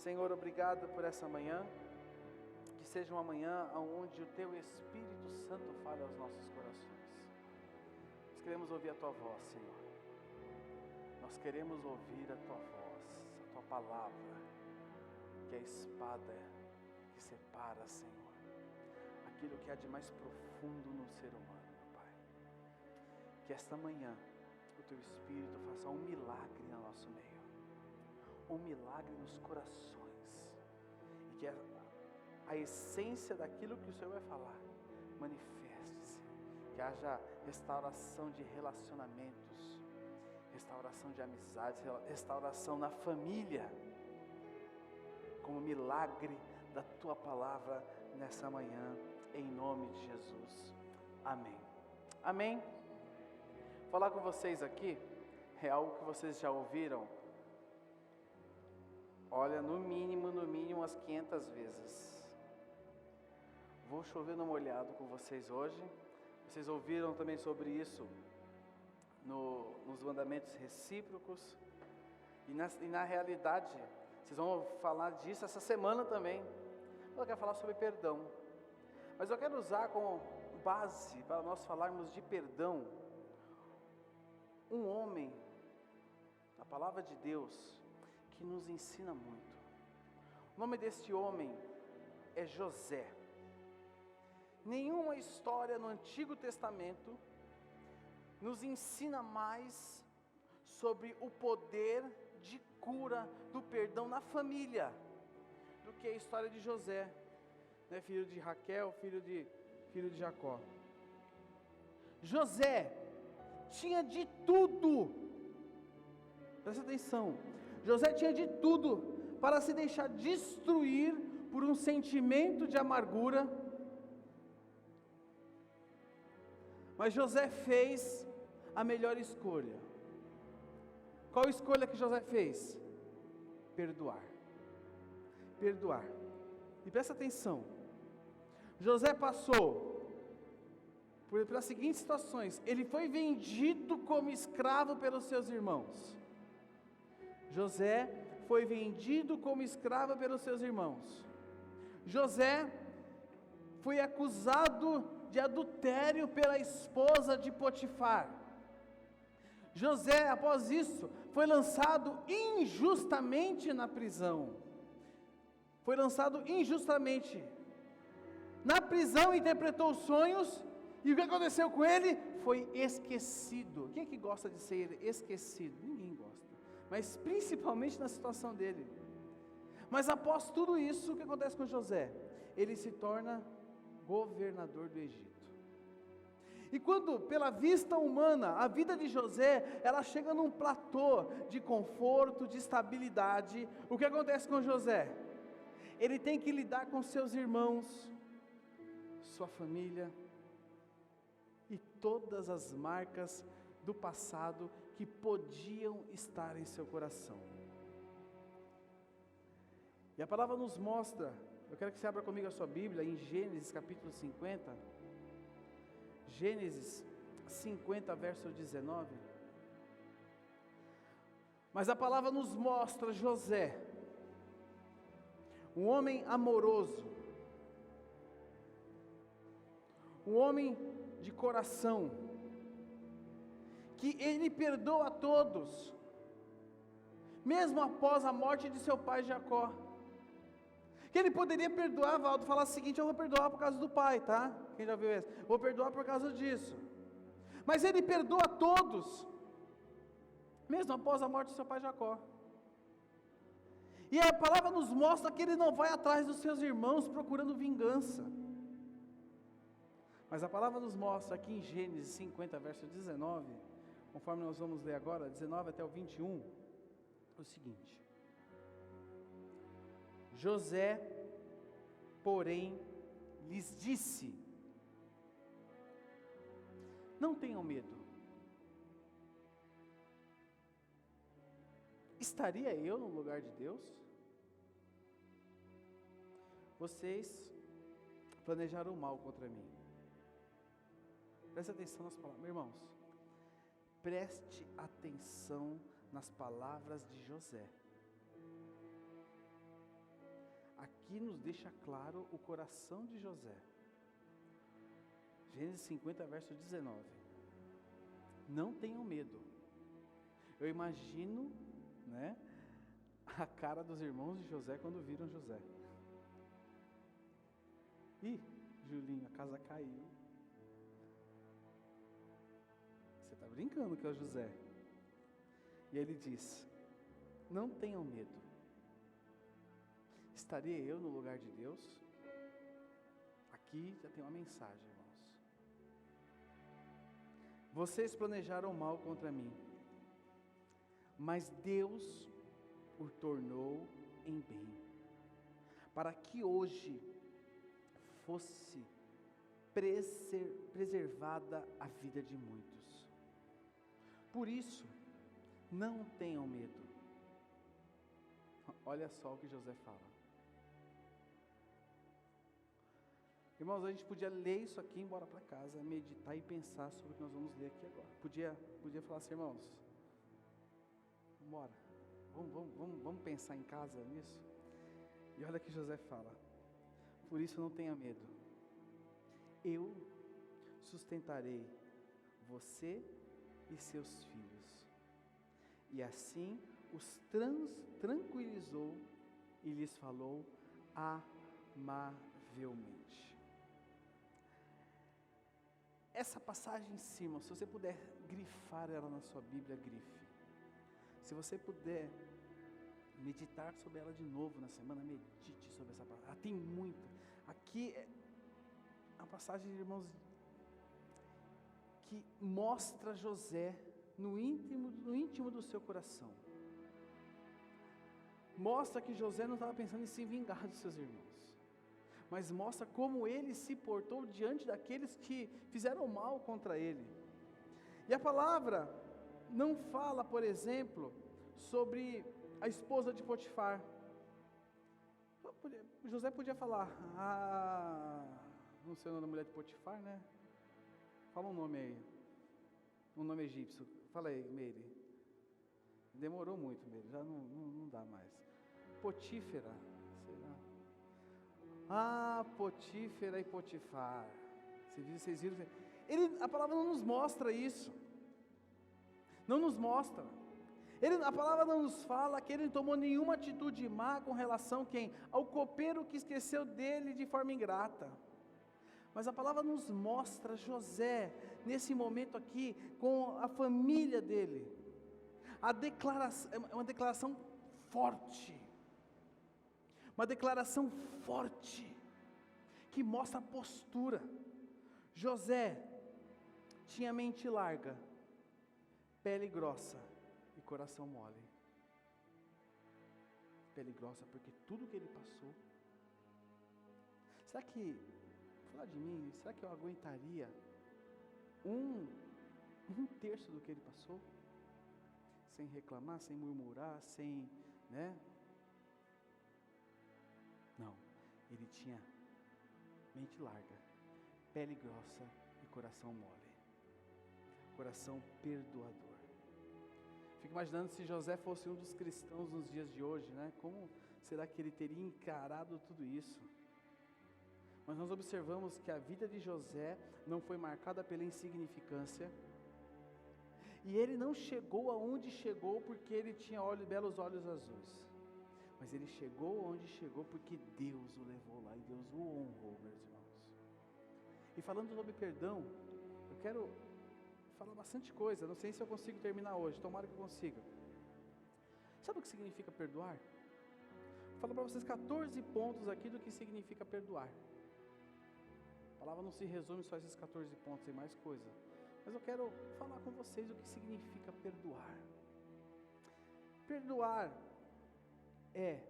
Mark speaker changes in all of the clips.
Speaker 1: Senhor, obrigado por essa manhã, que seja uma manhã onde o Teu Espírito Santo fale aos nossos corações. Nós queremos ouvir a Tua voz, Senhor. Nós queremos ouvir a Tua voz, a Tua palavra, que é a espada que separa, Senhor, aquilo que há de mais profundo no ser humano, meu Pai. Que esta manhã o Teu Espírito faça um milagre no nosso meio, um milagre nos corações, e que a essência daquilo que o Senhor vai falar manifeste-se, que haja restauração de relacionamentos, restauração de amizades, restauração na família, como milagre da Tua palavra nessa manhã, em nome de Jesus, amém. Amém. Vou falar com vocês aqui, é algo que vocês já ouviram, olha, no mínimo umas 500 vezes. Vou chover no molhado com vocês hoje. Vocês ouviram também sobre isso nos mandamentos recíprocos, e na realidade, vocês vão falar disso essa semana também. Eu quero falar sobre perdão, mas eu quero usar como base para nós falarmos de perdão um homem, a palavra de Deus, que nos ensina muito. O nome deste homem é José. Nenhuma história no Antigo Testamento nos ensina mais sobre o poder de cura do perdão na família do que a história de José, né? Filho de Raquel, filho de Jacó. José tinha de tudo, presta atenção, José tinha de tudo para se deixar destruir por um sentimento de amargura, mas José fez a melhor escolha. Qual escolha que José fez? Perdoar. E presta atenção, José passou pelas seguintes situações. Ele foi vendido como escravo pelos seus irmãos. José foi vendido como escravo pelos seus irmãos. José foi acusado de adultério pela esposa de Potifar. José, após isso, foi lançado injustamente na prisão. Foi lançado injustamente na prisão, interpretou sonhos, e o que aconteceu com ele? Foi esquecido. Quem é que gosta de ser esquecido? Ninguém gosta, mas principalmente na situação dele. Mas após tudo isso, o que acontece com José? Ele se torna governador do Egito. E quando, pela vista humana, a vida de José, ela chega num platô de conforto, de estabilidade, o que acontece com José? Ele tem que lidar com seus irmãos, sua família, e todas as marcas do passado que podiam estar em seu coração. E a palavra nos mostra, eu quero que você abra comigo a sua Bíblia, em Gênesis capítulo 50, Gênesis 50, verso 19, mas a palavra nos mostra José, um homem amoroso, um homem de coração, que ele perdoa a todos, mesmo após a morte de seu pai Jacó, que ele poderia perdoar, Valdo, falar o seguinte: eu vou perdoar por causa do pai, tá? Quem já viu esse? Vou perdoar por causa disso, mas ele perdoa a todos, mesmo após a morte de seu pai Jacó. E a palavra nos mostra que ele não vai atrás dos seus irmãos procurando vingança, mas a palavra nos mostra aqui em Gênesis 50, verso 19, conforme nós vamos ler agora, 19 até o 21, o seguinte: José, porém, lhes disse: não tenham medo, estaria eu no lugar de Deus? Vocês planejaram o mal contra mim. Preste atenção nas palavras, meus irmãos, preste atenção nas palavras de José. aqui nos deixa claro o coração de José. Gênesis 50, verso 19. Não tenham medo. Eu imagino, né, a cara dos irmãos de José quando viram José. Ih, Julinho, a casa caiu. Você está brincando que é o José. E ele diz: não tenham medo. Estaria eu no lugar de Deus? Aqui já tem uma mensagem, irmãos. Vocês planejaram mal contra mim, mas Deus o tornou em bem, para que hoje fosse preservada a vida de muitos. Por isso, não tenham medo. Olha só o que José fala. Irmãos, a gente podia ler isso aqui e ir embora para casa, meditar e pensar sobre o que nós vamos ler aqui agora. Podia falar assim, irmãos, bora, vamos pensar em casa nisso? E olha que José fala: por isso não tenha medo, eu sustentarei você e seus filhos. E assim os tranquilizou e lhes falou amavelmente. Essa passagem em cima, se você puder grifar ela na sua Bíblia, grife. Se você puder meditar sobre ela de novo na semana, medite sobre essa passagem. Tem muita. Aqui é a passagem, irmãos, que mostra José no íntimo do seu coração. Mostra que José não estava pensando em se vingar dos seus irmãos, mas mostra como ele se portou diante daqueles que fizeram mal contra ele. E a palavra não fala, por exemplo, sobre a esposa de Potifar. José podia falar, não sei o nome da mulher de Potifar, né? Fala um nome aí, um nome egípcio. Fala aí, Meire. Demorou muito, Meire, já não dá mais. Potífera, sei lá. Potífera e Potifar. Vocês viram? A palavra não nos mostra isso. Não nos mostra. A palavra não nos fala que ele não tomou nenhuma atitude má com relação ao copeiro que esqueceu dele de forma ingrata. Mas a palavra nos mostra José, nesse momento aqui, com a família dele. É uma declaração forte. Uma declaração forte, que mostra a postura. José tinha mente larga, pele grossa e coração mole. Pele grossa porque tudo que ele passou. Será que, falar de mim, será que eu aguentaria um terço do que ele passou? Sem reclamar, sem murmurar, sem, né? Não, ele tinha mente larga, pele grossa e coração mole. Coração perdoador. Fico imaginando se José fosse um dos cristãos nos dias de hoje, né? Como será que ele teria encarado tudo isso? Mas nós observamos que a vida de José não foi marcada pela insignificância. E ele não chegou aonde chegou porque ele tinha belos olhos azuis. Mas ele chegou onde chegou porque Deus o levou lá e Deus o honrou, meus irmãos. E falando sobre perdão, eu quero falar bastante coisa, não sei se eu consigo terminar hoje, tomara que eu consiga. Sabe o que significa perdoar? Vou falar para vocês 14 pontos aqui do que significa perdoar. A palavra não se resume só a esses 14 pontos, tem mais coisa. Mas eu quero falar com vocês o que significa perdoar. Perdoar é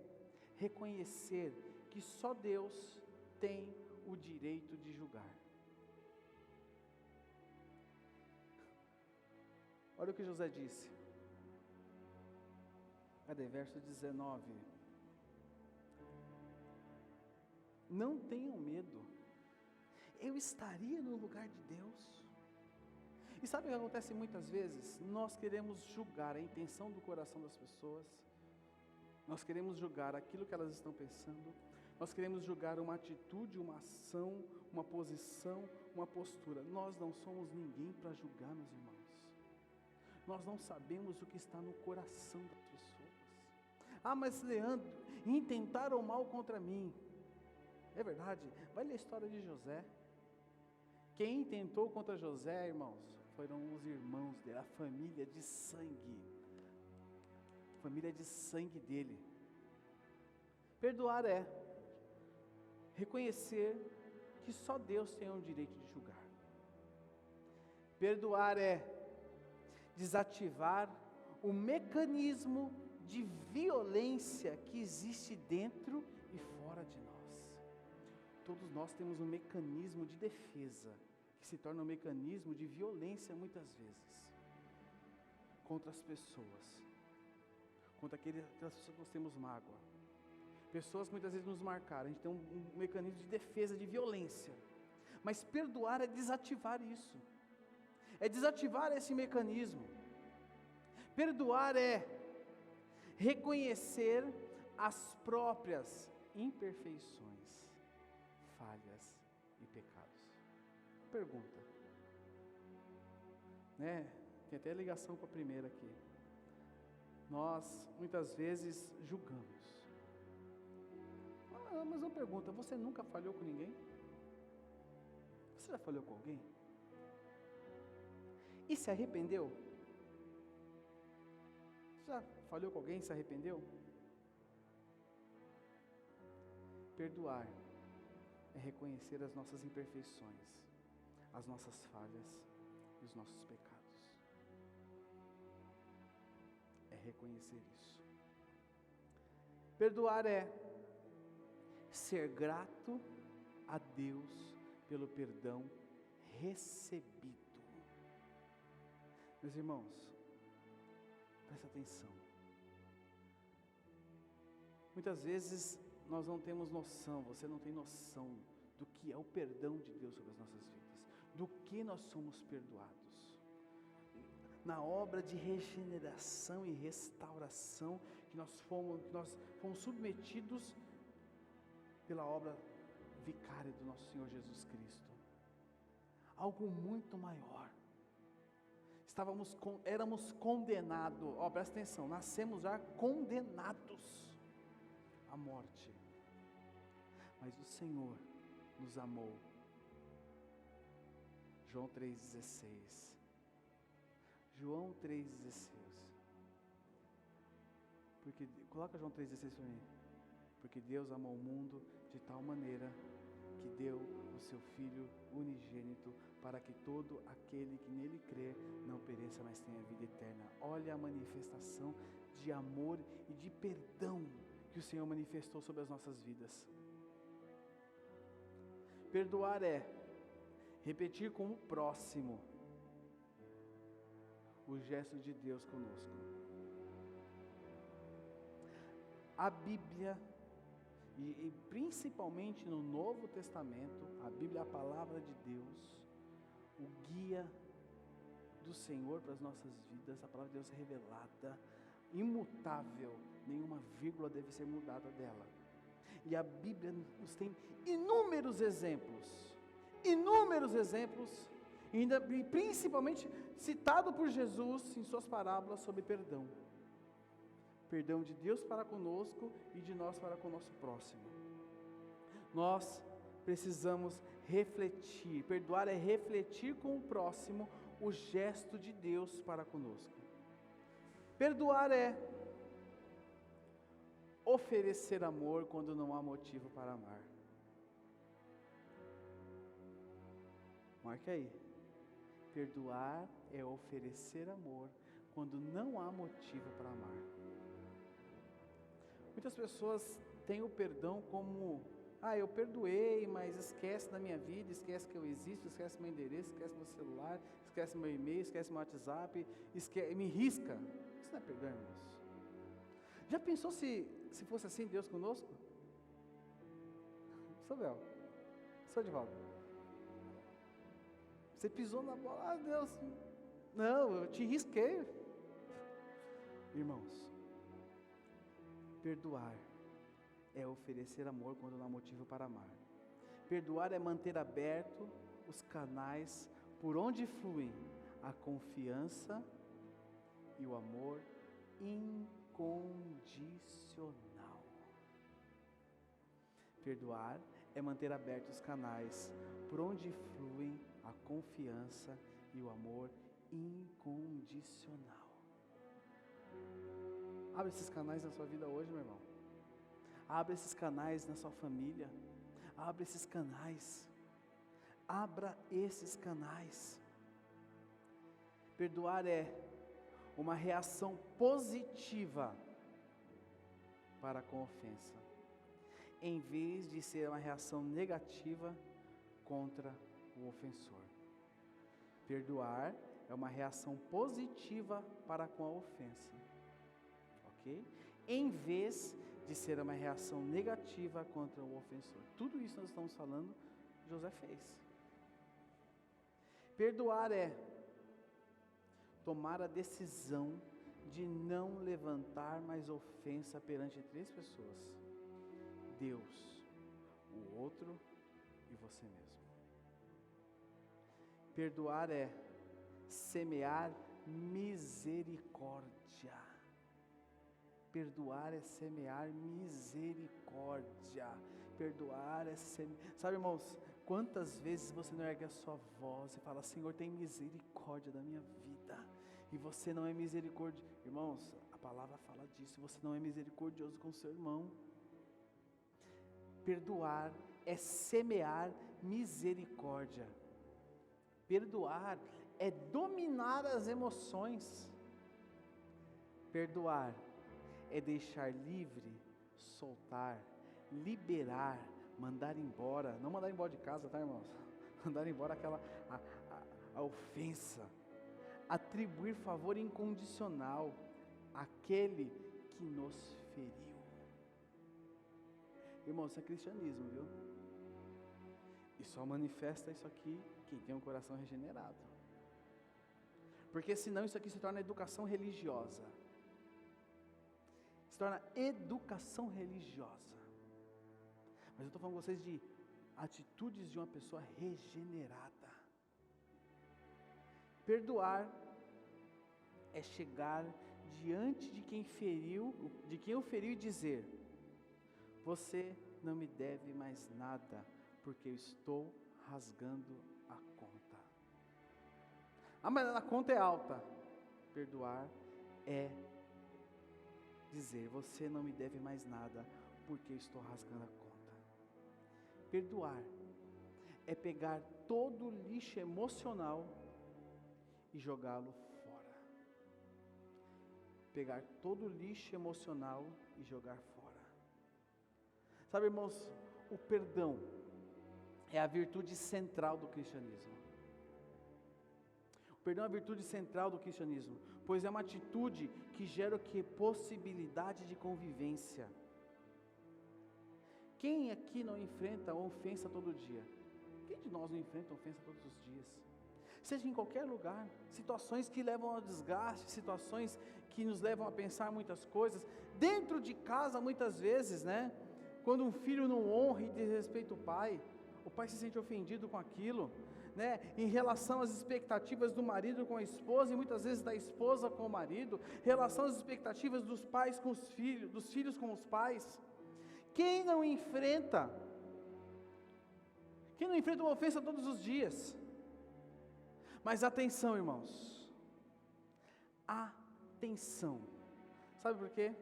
Speaker 1: reconhecer que só Deus tem o direito de julgar. Olha o que José disse. Cadê? Verso 19. Não tenham medo. Eu estaria no lugar de Deus. E sabe o que acontece muitas vezes? Nós queremos julgar a intenção do coração das pessoas. Nós queremos julgar aquilo que elas estão pensando. Nós queremos julgar uma atitude, uma ação, uma posição, uma postura. Nós não somos ninguém para julgar, meus irmãos. Nós não sabemos o que está no coração das pessoas. Ah, mas Leandro, intentaram mal contra mim. É verdade, vai ler a história de José. Quem intentou contra José, irmãos, foram os irmãos dele, a família de sangue. Família de sangue dele. Perdoar é reconhecer que só Deus tem o direito de julgar. Perdoar é desativar o mecanismo de violência que existe dentro e fora de nós. Todos nós temos um mecanismo de defesa, que se torna um mecanismo de violência muitas vezes, contra as pessoas, contra aquelas pessoas que nós temos mágoa. Pessoas que muitas vezes nos marcaram, a gente tem um mecanismo de defesa, de violência. Mas perdoar é desativar isso, é desativar esse mecanismo. Perdoar é reconhecer as próprias imperfeições, falhas e pecados. Pergunta, né? Tem até ligação com a primeira aqui. Nós muitas vezes julgamos. Mas uma pergunta, você nunca falhou com ninguém? Você já falhou com alguém? E se arrependeu? Você já falhou com alguém e se arrependeu? Perdoar é reconhecer as nossas imperfeições, as nossas falhas e os nossos pecados. É reconhecer isso. Perdoar é ser grato a Deus pelo perdão recebido. Meus irmãos, presta atenção. Muitas vezes nós não temos noção, você não tem noção do que é o perdão de Deus sobre as nossas vidas, do que nós somos perdoados. Na obra de regeneração e restauração que nós fomos submetidos pela obra vicária do nosso Senhor Jesus Cristo. Algo muito maior. Éramos condenados, presta atenção, nascemos já condenados à morte. Mas o Senhor nos amou. João 3,16. João 3,16. Porque, coloca João 3,16 para mim. Porque Deus amou o mundo de tal maneira que deu o seu Filho unigênito para que todo aquele que nele crê não pereça, mas tenha vida eterna. Olha a manifestação de amor e de perdão que o Senhor manifestou sobre as nossas vidas. Perdoar é repetir com o próximo o gesto de Deus conosco. A Bíblia, e principalmente no Novo Testamento, a Bíblia é a palavra de Deus, o guia do Senhor para as nossas vidas, a palavra de Deus revelada, imutável, nenhuma vírgula deve ser mudada dela. E a Bíblia nos tem inúmeros exemplos, e principalmente citado por Jesus em suas parábolas sobre perdão. Perdão de Deus para conosco e de nós para com o nosso próximo. Nós precisamos refletir. Perdoar é refletir com o próximo o gesto de Deus para conosco. Perdoar é oferecer amor quando não há motivo para amar. Marque aí. Perdoar é oferecer amor quando não há motivo para amar. Muitas pessoas têm o perdão como, eu perdoei, mas esquece da minha vida, esquece que eu existo, esquece meu endereço, esquece meu celular, esquece meu e-mail, esquece meu WhatsApp, me risca. Isso não é perdão, irmãos. Já pensou se fosse assim Deus conosco? Sou Bel, sou de volta. Você pisou na bola, Deus, não, eu te risquei. Irmãos, perdoar é oferecer amor quando não há motivo para amar. Perdoar é manter aberto os canais por onde fluem a confiança e o amor incondicional. Perdoar é manter abertos os canais por onde fluem a confiança e o amor incondicional. Abre esses canais na sua vida hoje, meu irmão. Abre esses canais na sua família. Abre esses canais. Abra esses canais. Perdoar é uma reação positiva para com a ofensa, em vez de ser uma reação negativa contra o ofensor. Perdoar é uma reação positiva para com a ofensa, ok? Em vez de ser uma reação negativa contra o ofensor. Tudo isso nós estamos falando, José fez. Perdoar é tomar a decisão de não levantar mais ofensa perante 3 pessoas: Deus, o outro e você mesmo. Perdoar é semear misericórdia. Perdoar é semear misericórdia. Perdoar é semear. Sabe, irmãos, quantas vezes você não ergue a sua voz e fala: Senhor, tem misericórdia da minha vida, e você não é misericordioso. Irmãos, a palavra fala disso, você não é misericordioso com o seu irmão. Perdoar é semear misericórdia. Perdoar é dominar as emoções. Perdoar é deixar livre, soltar, liberar, mandar embora. Não mandar embora de casa, tá, irmãos? Mandar embora a ofensa. Atribuir favor incondicional àquele que nos feriu. Irmãos, isso é cristianismo, viu? E só manifesta isso aqui quem tem um coração regenerado. Porque senão isso aqui se torna educação religiosa. Se torna educação religiosa. Mas eu estou falando com vocês de atitudes de uma pessoa regenerada. Perdoar é chegar diante de quem o feriu e dizer: você não me deve mais nada, porque eu estou rasgando a conta. Ah, mas a conta é alta. Perdoar é dizer: você não me deve mais nada, porque eu estou rasgando a conta. Perdoar é pegar todo o lixo emocional e jogá-lo fora. Pegar todo o lixo emocional e jogar fora. Sabe, irmãos, o perdão é a virtude central do cristianismo. O perdão é a virtude central do cristianismo, pois é uma atitude que gera o que? Possibilidade de convivência. Quem aqui não enfrenta ofensa todo dia? Quem de nós não enfrenta ofensa todos os dias? Seja em qualquer lugar, situações que levam ao desgaste, situações que nos levam a pensar muitas coisas, dentro de casa muitas vezes, né? Quando um filho não honra e desrespeita o pai se sente ofendido com aquilo, né? Em relação às expectativas do marido com a esposa, e muitas vezes da esposa com o marido, relação às expectativas dos pais com os filhos, dos filhos com os pais. Quem não enfrenta uma ofensa todos os dias? Mas atenção, irmãos, atenção, sabe por quê?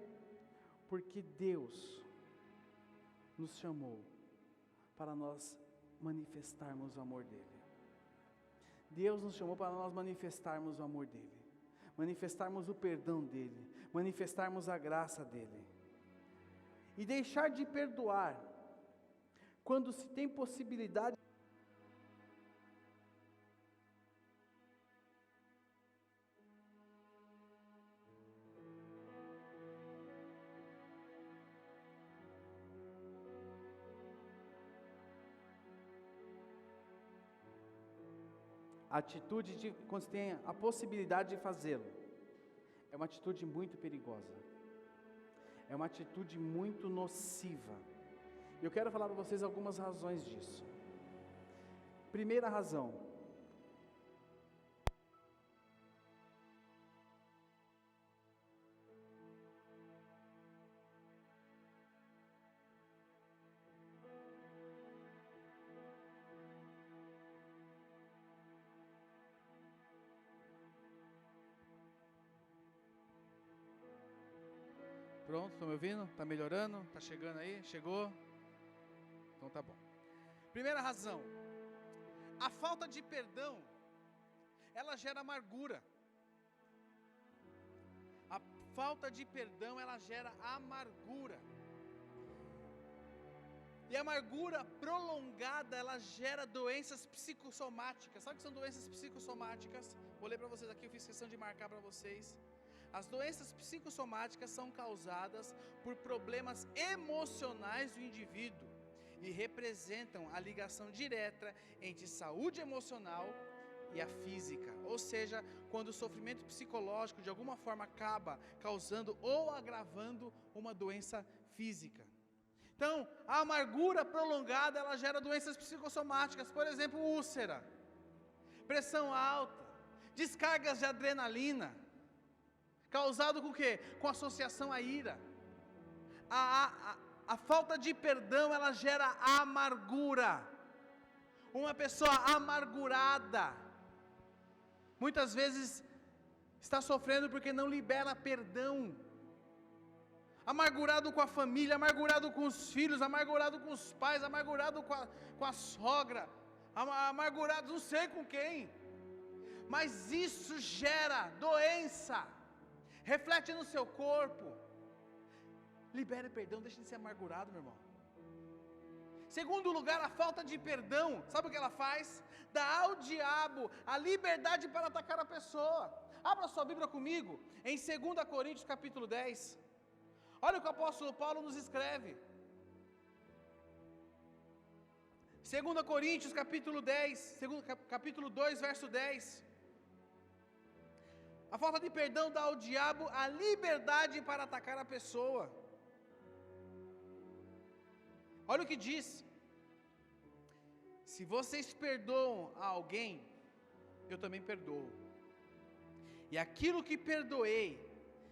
Speaker 1: Porque Deus nos chamou para nós manifestarmos o amor dEle. Deus nos chamou para nós manifestarmos o amor dEle, manifestarmos o perdão dEle, manifestarmos a graça dEle. E deixar de perdoar, quando se tem possibilidade. A atitude de, quando você tem a possibilidade de fazê-lo, é uma atitude muito perigosa. é uma atitude muito nociva. Eu quero falar para vocês algumas razões disso. Primeira razão: pronto, estão me ouvindo? Está melhorando? Está chegando aí? Chegou? Então tá bom. Primeira razão: a falta de perdão, ela gera amargura. A falta de perdão, ela gera amargura. E a amargura prolongada, ela gera doenças psicossomáticas. Sabe o que são doenças psicossomáticas? Vou ler para vocês aqui, eu fiz questão de marcar para vocês. As doenças psicossomáticas são causadas por problemas emocionais do indivíduo e representam a ligação direta entre saúde emocional e a física. Ou seja, quando o sofrimento psicológico de alguma forma acaba causando ou agravando uma doença física. Então, a amargura prolongada, ela gera doenças psicossomáticas, por exemplo, úlcera, pressão alta, descargas de adrenalina, causado com o quê? Com associação à ira. A falta de perdão, ela gera amargura. Uma pessoa amargurada, muitas vezes está sofrendo porque não libera perdão. Amargurado com a família, amargurado com os filhos, amargurado com os pais, amargurado com a sogra, amargurado não sei com quem. Mas isso gera doença, reflete no seu corpo. Libere perdão, deixe de ser amargurado, meu irmão. Segundo lugar, a falta de perdão, sabe o que ela faz? Dá ao diabo a liberdade para atacar a pessoa. Abra sua Bíblia comigo, em 2 Coríntios capítulo 10. Olha o que o apóstolo Paulo nos escreve. 2 Coríntios capítulo 10, capítulo 2, verso 10. A falta de perdão dá ao diabo a liberdade para atacar a pessoa. Olha o que diz: se vocês perdoam a alguém, eu também perdoo. E aquilo que perdoei,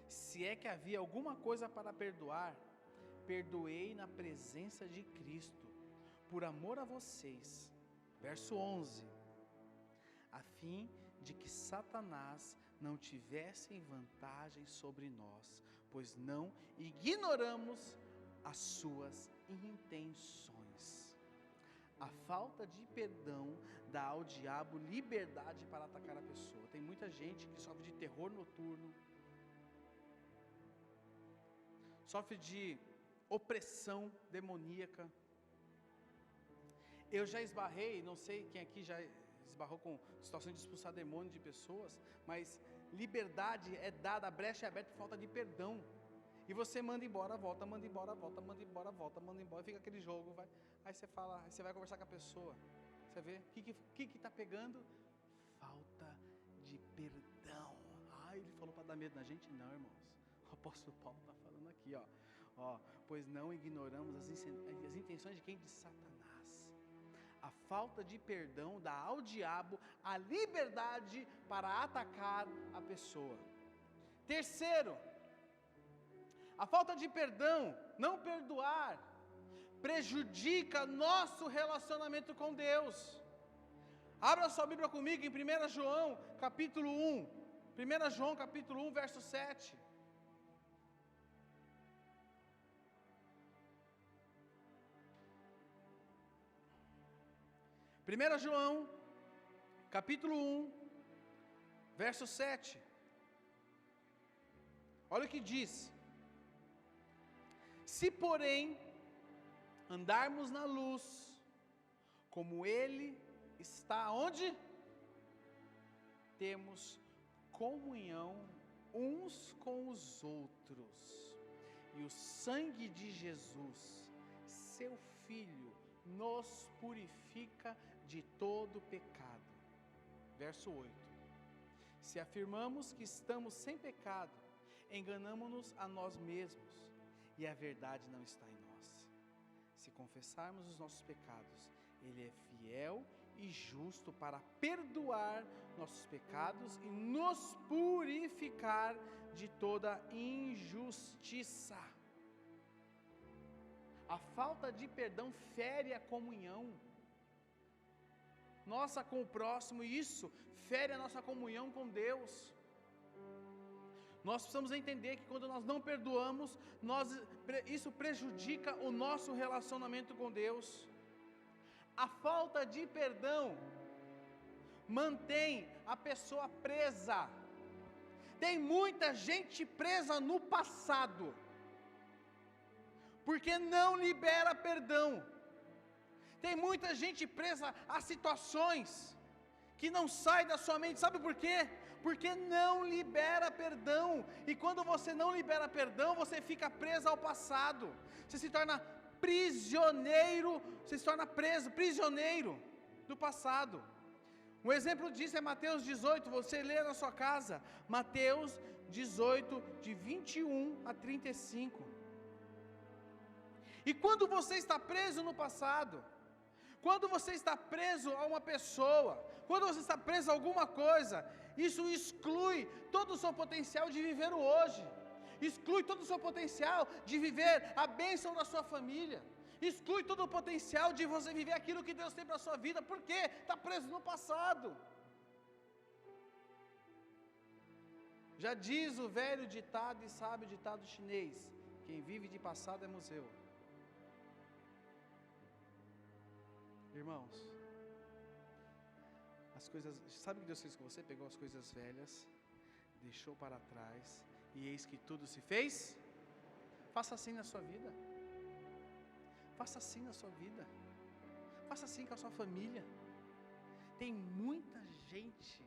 Speaker 1: se é que havia alguma coisa para perdoar, perdoei na presença de Cristo, por amor a vocês. Verso 11: a fim de que Satanás não tivesse vantagem sobre nós, pois não ignoramos as suas intenções. A falta de perdão dá ao diabo liberdade para atacar a pessoa. Tem muita gente que sofre de terror noturno, sofre de opressão demoníaca. Eu já esbarrei, não sei quem aqui já esbarrou com situação de expulsar demônio de pessoas, mas liberdade é dada, a brecha é aberta por falta de perdão. E você manda embora, volta, manda embora, volta, manda embora, volta, manda embora, fica aquele jogo, vai. Aí você fala, aí você vai conversar com a pessoa, você vê, o que está pegando? Falta de perdão. Ele falou para dar medo na gente? Não, irmãos, o apóstolo Paulo está falando aqui, pois não ignoramos as intenções de quem? De Satanás. A falta de perdão dá ao diabo a liberdade para atacar a pessoa. Terceiro, a falta de perdão, não perdoar, prejudica nosso relacionamento com Deus. Abra sua Bíblia comigo em 1 João capítulo 1. 1 João capítulo 1, verso 7. Primeira João, capítulo 1, verso 7. Olha o que diz: se porém andarmos na luz, como Ele está onde? Temos comunhão uns com os outros, e o sangue de Jesus, seu Filho, nos purifica de todo pecado. Verso 8: se afirmamos que estamos sem pecado, enganamo-nos a nós mesmos, e a verdade não está em nós. Se confessarmos os nossos pecados, Ele é fiel e justo para perdoar nossos pecados e nos purificar de toda injustiça. A falta de perdão fere a comunhão nossa com o próximo, e isso fere a nossa comunhão com Deus. Nós precisamos entender que quando nós não perdoamos, isso prejudica o nosso relacionamento com Deus. A falta de perdão mantém a pessoa presa. Tem muita gente presa no passado, porque não libera perdão. Tem muita gente presa a situações que não sai da sua mente. Sabe por quê? Porque não libera perdão. E quando você não libera perdão, você fica preso ao passado. Você se torna prisioneiro, você se torna preso, prisioneiro do passado. Um exemplo disso é Mateus 18, você lê na sua casa, Mateus 18, de 21 a 35. E quando você está preso no passado, quando você está preso a uma pessoa, quando você está preso a alguma coisa, isso exclui todo o seu potencial de viver o hoje, exclui todo o seu potencial de viver a bênção da sua família, exclui todo o potencial de você viver aquilo que Deus tem para a sua vida, porque está preso no passado. Já diz o velho ditado e sábio ditado chinês: quem vive de passado é museu. Irmãos, as coisas, sabe o que Deus fez com você? Pegou as coisas velhas, deixou para trás, e eis que tudo se fez. Faça assim na sua vida. Faça assim na sua vida. Faça assim com a sua família. Tem muita gente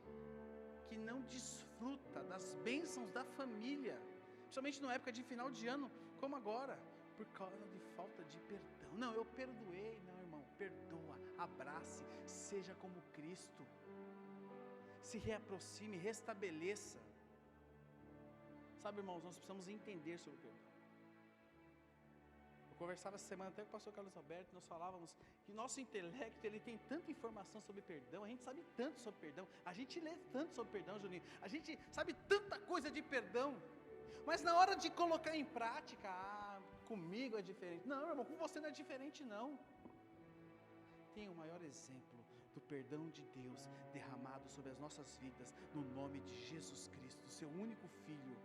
Speaker 1: que não desfruta das bênçãos da família, principalmente na época de final de ano, como agora, por causa de falta de perdão. Não, eu perdoei. Não, irmão, perdoa, abrace, seja como Cristo, se reaproxime, restabeleça. Sabe, irmãos, nós precisamos entender sobre o perdão. Eu conversava essa semana até com o pastor Carlos Alberto, nós falávamos que nosso intelecto, ele tem tanta informação sobre perdão, a gente sabe tanto sobre perdão, a gente lê tanto sobre perdão, Juninho, a gente sabe tanta coisa de perdão, mas na hora de colocar em prática, comigo é diferente. Não, irmão, com você não é diferente não. Tem o maior exemplo do perdão de Deus derramado sobre as nossas vidas, no nome de Jesus Cristo, seu único Filho,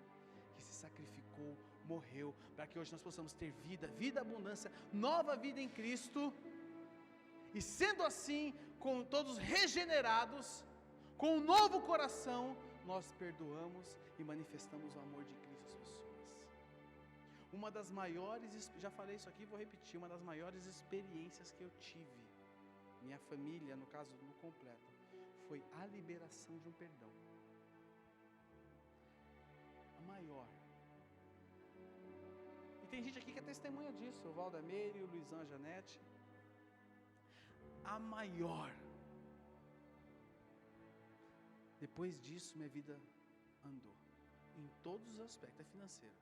Speaker 1: que se sacrificou, morreu, para que hoje nós possamos ter vida, vida abundância, nova vida em Cristo, e sendo assim, com todos regenerados, com um novo coração, nós perdoamos e manifestamos o amor de Cristo às pessoas. Uma das maiores, já falei isso aqui, vou repetir, uma das maiores experiências que eu tive, minha família, no caso, no completo, foi a liberação de um perdão. A maior. E tem gente aqui que é testemunha disso, o Valdameire, o Luizão, a Janete. A maior. Depois disso, minha vida andou, em todos os aspectos, é financeiro.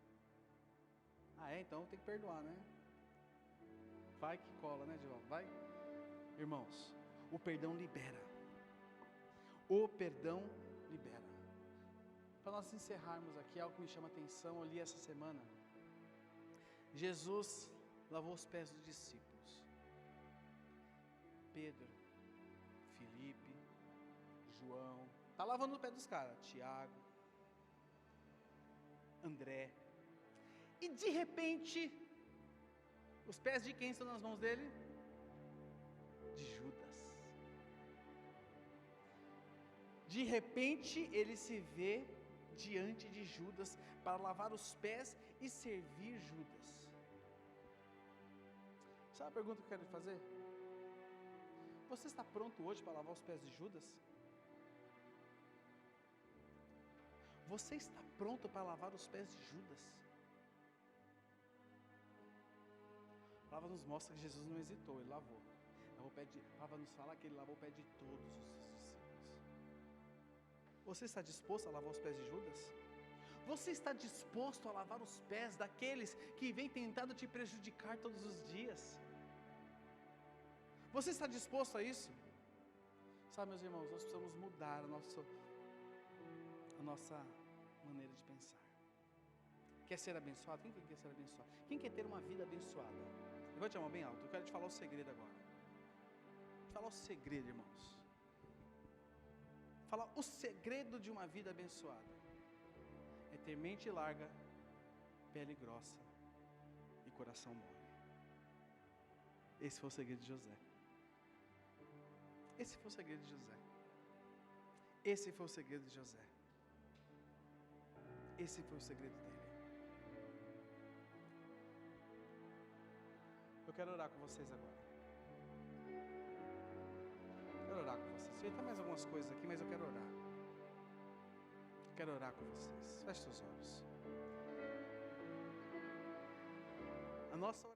Speaker 1: Então tem que perdoar, né? Vai que cola, né, Divaldo? Vai. Irmãos, o perdão libera. O perdão libera. Para nós encerrarmos aqui, algo que me chama a atenção, eu li essa semana. Jesus lavou os pés dos discípulos. Pedro, Felipe, João, está lavando o pé dos caras. Tiago, André. E de repente, os pés de quem estão nas mãos dele? De Judas. De repente, ele se vê diante de Judas para lavar os pés e servir Judas. Sabe a pergunta que eu quero te fazer? Você está pronto hoje para lavar os pés de Judas? Você está pronto para lavar os pés de Judas? A palavra nos mostra que Jesus não hesitou, ele lavou. A palavra nos fala que ele lavou o pé de todos os discípulos. Você está disposto a lavar os pés de Judas? Você está disposto a lavar os pés daqueles que vêm tentando te prejudicar todos os dias? Você está disposto a isso? Sabe, meus irmãos, nós precisamos mudar a nossa maneira de pensar. Quer ser abençoado? Quem quer ser abençoado? Quem quer ter uma vida abençoada? Levante a mão bem alto, eu quero te falar o segredo agora. Vou te falar o segredo, irmãos. Falar o segredo de uma vida abençoada é ter mente larga, pele grossa e coração mole. Esse foi o segredo de José. Esse foi o segredo de José. Esse foi o segredo de José. Esse foi o segredo dele. Eu quero orar com vocês agora. Quero orar com vocês. Eu tenho mais algumas coisas aqui, mas eu quero orar. Quero orar com vocês. Feche seus olhos. A nossa